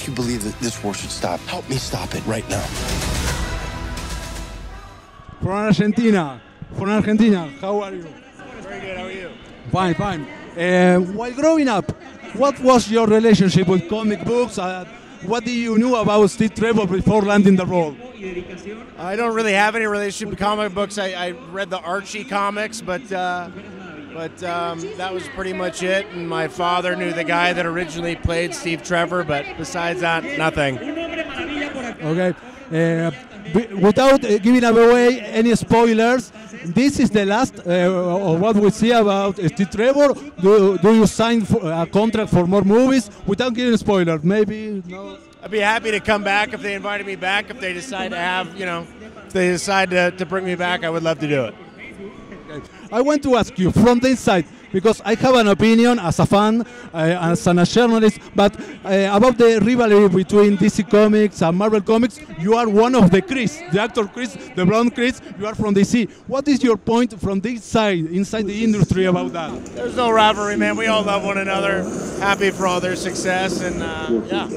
you believe that this war should stop. Help me stop it right now. From Argentina. From Argentina. How are you? Very good. How are you? Fine, fine. While growing up, what was your relationship with comic books? What did you know about Steve Trevor before landing the role? I don't really have any relationship with comic books. I read the Archie comics, but that was pretty much it. And my father knew the guy that originally played Steve Trevor, but besides that, nothing. Okay. Without giving away any spoilers, this is the last of what we see about Steve Trevor. Do you sign a contract for more movies? Without giving spoilers, maybe no. I'd be happy to come back if they invited me back. If they decide to have, if they decide to bring me back, I would love to do it. Okay. I want to ask you from the inside, because I have an opinion as a fan, as a journalist, but about the rivalry between DC Comics and Marvel Comics. You are one of the Chris, the actor Chris, the blonde Chris. You are from DC. What is your point from this side, inside the industry, about that? There's no rivalry, man. We all love one another. Happy for all their success, and yeah.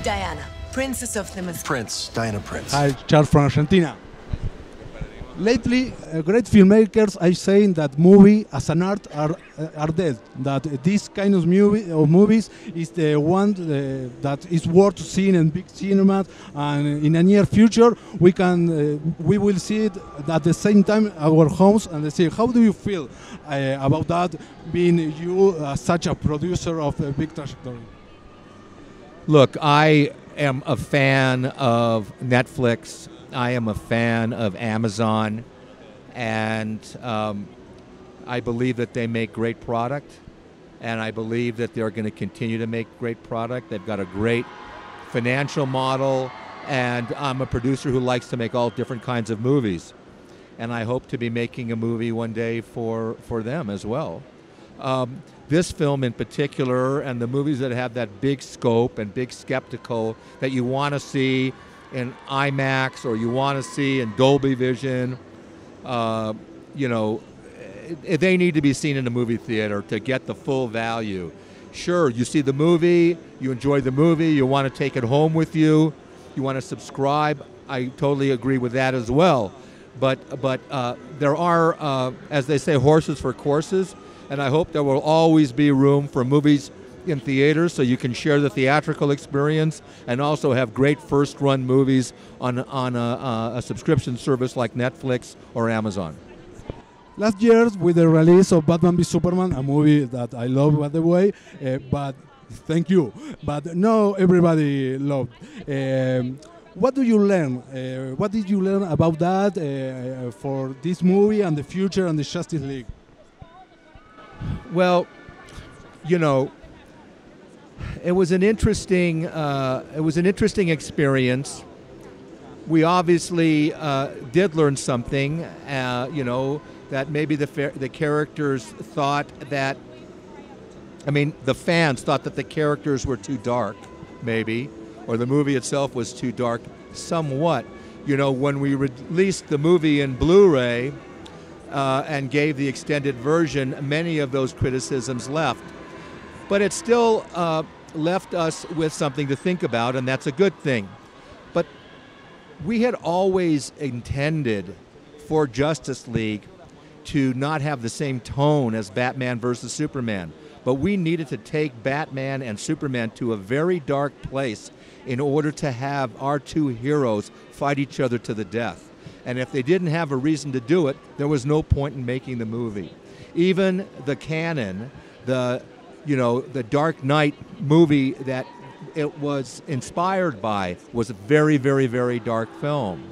Diana, Princess of the Mist. Prince, Diana Prince. Hi, Charles from Argentina. Lately, great filmmakers are saying that movie as an art are dead. That this kind of movies is the one that is worth seeing in big cinemas, and in the near future we will see it at the same time our homes. And they say, how do you feel about that? Being you such a producer of a big trajectory. Look, I am a fan of Netflix. I am a fan of Amazon, and I believe that they make great product, and I believe that they're going to continue to make great product. They've got a great financial model, and I'm a producer who likes to make all different kinds of movies, and I hope to be making a movie one day for them as well. This film in particular, and the movies that have that big scope and big spectacle that you want to see in IMAX or you want to see in Dolby Vision, they need to be seen in a movie theater to get the full value. Sure, you see the movie, you enjoy the movie, you want to take it home with you, you want to subscribe. I totally agree with that as well. But there are, as they say, horses for courses, and I hope there will always be room for movies in theaters so you can share the theatrical experience and also have great first-run movies on a subscription service like Netflix or Amazon. Last year, with the release of Batman v Superman, a movie that I love, by the way, but thank you, but no everybody loved. What do you learn? What did you learn about that for this movie and the future and the Justice League? Well, it was an interesting experience. We obviously did learn something, that maybe the characters thought that, the fans thought that the characters were too dark, maybe, or the movie itself was too dark, somewhat. When we released the movie in Blu-ray and gave the extended version, many of those criticisms left. But it still left us with something to think about, and that's a good thing. But we had always intended for Justice League to not have the same tone as Batman versus Superman. But we needed to take Batman and Superman to a very dark place in order to have our two heroes fight each other to the death. And if they didn't have a reason to do it, there was no point in making the movie. Even the canon, the Dark Knight movie that it was inspired by was a very, very, very dark film.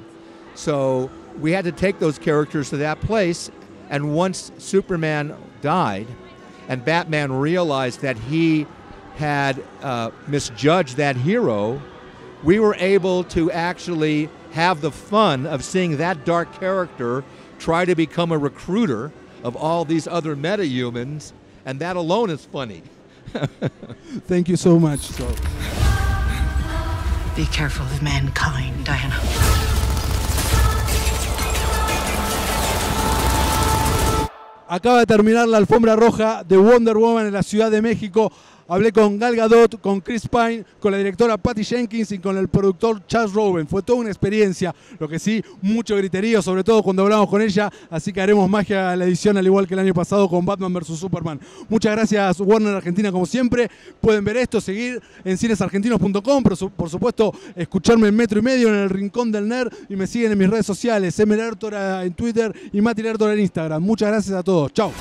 So we had to take those characters to that place, and once Superman died and Batman realized that he had misjudged that hero, we were able to actually have the fun of seeing that dark character try to become a recruiter of all these other meta-humans, and that alone is funny. Thank you so much. Be careful of mankind, Diana. Acaba de terminar la alfombra roja de Wonder Woman en la Ciudad de México. Hablé con Gal Gadot, con Chris Pine, con la directora Patty Jenkins y con el productor Charles Roven. Fue toda una experiencia, lo que sí, mucho griterío, sobre todo cuando hablamos con ella, así que haremos magia a la edición al igual que el año pasado con Batman vs Superman. Muchas gracias Warner Argentina como siempre. Pueden ver esto, seguir en cinesargentinos.com, pero por supuesto escucharme en Metro y Medio, en el Rincón del Nerd, y me siguen en mis redes sociales, Lertora en Twitter y Mati Lertora en Instagram. Muchas gracias a todos. Chao.